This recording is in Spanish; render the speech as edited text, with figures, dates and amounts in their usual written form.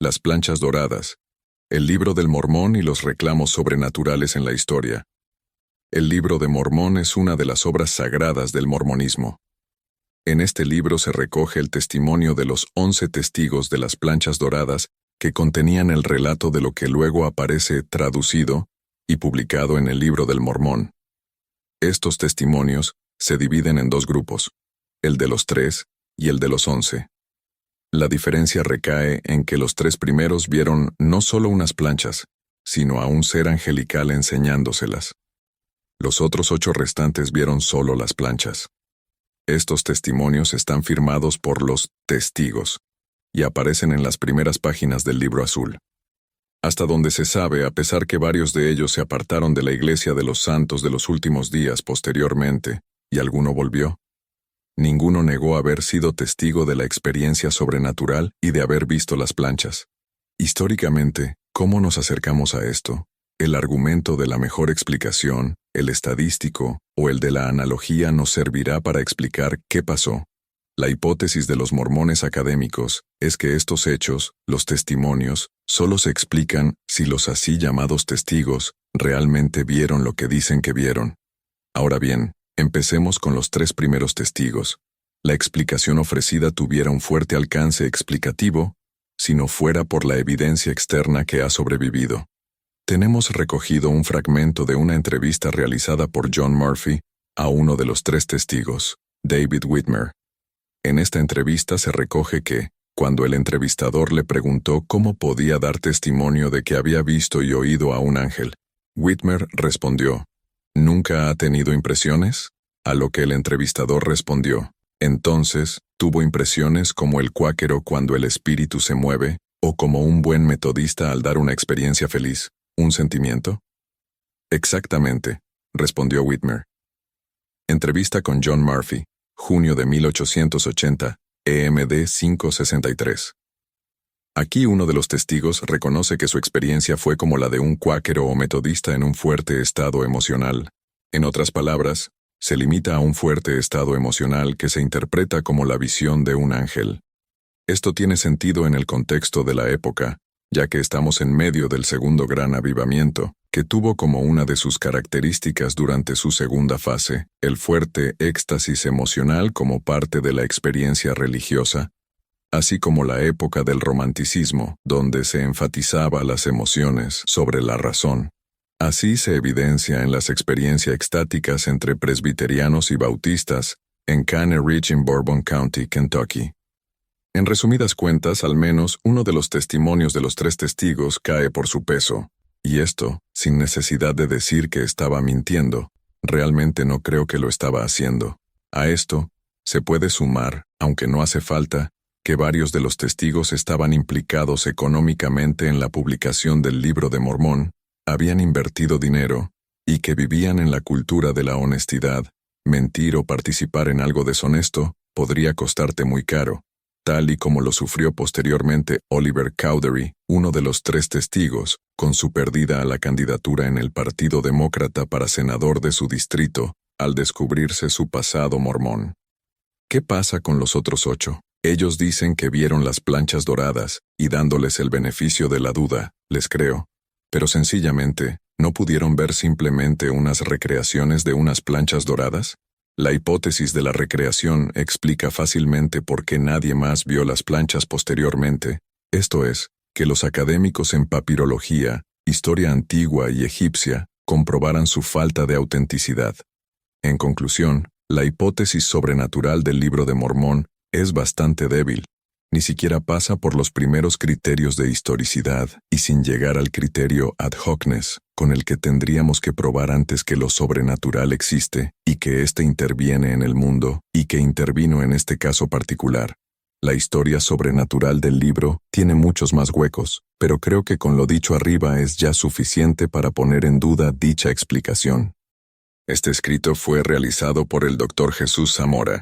Las planchas doradas. El libro del Mormón y los reclamos sobrenaturales en la historia. El libro de Mormón es una de las obras sagradas del mormonismo. En este libro se recoge el testimonio de los 11 testigos de las planchas doradas que contenían el relato de lo que luego aparece traducido y publicado en el libro del Mormón. Estos testimonios se dividen en dos grupos, el de los 3 y el de los 11. La diferencia recae en que los 3 primeros vieron no solo unas planchas, sino a un ser angelical enseñándoselas. Los otros 8 restantes vieron solo las planchas. Estos testimonios están firmados por los testigos y aparecen en las primeras páginas del Libro Azul. Hasta donde se sabe, a pesar que varios de ellos se apartaron de la Iglesia de los Santos de los últimos días posteriormente, y alguno volvió, ninguno negó haber sido testigo de la experiencia sobrenatural y de haber visto las planchas. Históricamente, ¿cómo nos acercamos a esto? El argumento de la mejor explicación, el estadístico o el de la analogía nos servirá para explicar qué pasó. La hipótesis de los mormones académicos es que estos hechos, los testimonios, solo se explican si los así llamados testigos realmente vieron lo que dicen que vieron. Ahora bien, empecemos con los 3 primeros testigos. La explicación ofrecida tuviera un fuerte alcance explicativo si no fuera por la evidencia externa que ha sobrevivido. Tenemos recogido un fragmento de una entrevista realizada por John Murphy a uno de los 3 testigos, David Whitmer. En esta entrevista se recoge que, cuando el entrevistador le preguntó cómo podía dar testimonio de que había visto y oído a un ángel, Whitmer respondió, ¿nunca ha tenido impresiones? A lo que el entrevistador respondió, entonces, ¿tuvo impresiones como el cuáquero cuando el espíritu se mueve, o como un buen metodista al dar una experiencia feliz, un sentimiento? Exactamente, respondió Whitmer. Entrevista con John Murphy, junio de 1880, EMD 563. Aquí uno de los testigos reconoce que su experiencia fue como la de un cuáquero o metodista en un fuerte estado emocional. En otras palabras, se limita a un fuerte estado emocional que se interpreta como la visión de un ángel. Esto tiene sentido en el contexto de la época, ya que estamos en medio del segundo gran avivamiento, que tuvo como una de sus características durante su segunda fase, el fuerte éxtasis emocional como parte de la experiencia religiosa, así como la época del romanticismo, donde se enfatizaba las emociones sobre la razón. Así se evidencia en las experiencias extáticas entre presbiterianos y bautistas en Cane Ridge en Bourbon County, Kentucky. En resumidas cuentas, al menos uno de los testimonios de los 3 testigos cae por su peso, y esto, sin necesidad de decir que estaba mintiendo, realmente no creo que lo estaba haciendo. A esto, se puede sumar, aunque no hace falta, que varios de los testigos estaban implicados económicamente en la publicación del Libro de Mormón, habían invertido dinero, y que vivían en la cultura de la honestidad. Mentir o participar en algo deshonesto podría costarte muy caro, tal y como lo sufrió posteriormente Oliver Cowdery, uno de los 3 testigos, con su pérdida a la candidatura en el Partido Demócrata para senador de su distrito, al descubrirse su pasado mormón. ¿Qué pasa con los otros 8? Ellos dicen que vieron las planchas doradas, y dándoles el beneficio de la duda, les creo. Pero sencillamente, ¿no pudieron ver simplemente unas recreaciones de unas planchas doradas? La hipótesis de la recreación explica fácilmente por qué nadie más vio las planchas posteriormente, esto es, que los académicos en papirología, historia antigua y egipcia, comprobaran su falta de autenticidad. En conclusión, la hipótesis sobrenatural del Libro de Mormón es bastante débil. Ni siquiera pasa por los primeros criterios de historicidad y sin llegar al criterio ad hocness, con el que tendríamos que probar antes que lo sobrenatural existe y que éste interviene en el mundo y que intervino en este caso particular. La historia sobrenatural del libro tiene muchos más huecos, pero creo que con lo dicho arriba es ya suficiente para poner en duda dicha explicación. Este escrito fue realizado por el Dr. Jesús Zamora,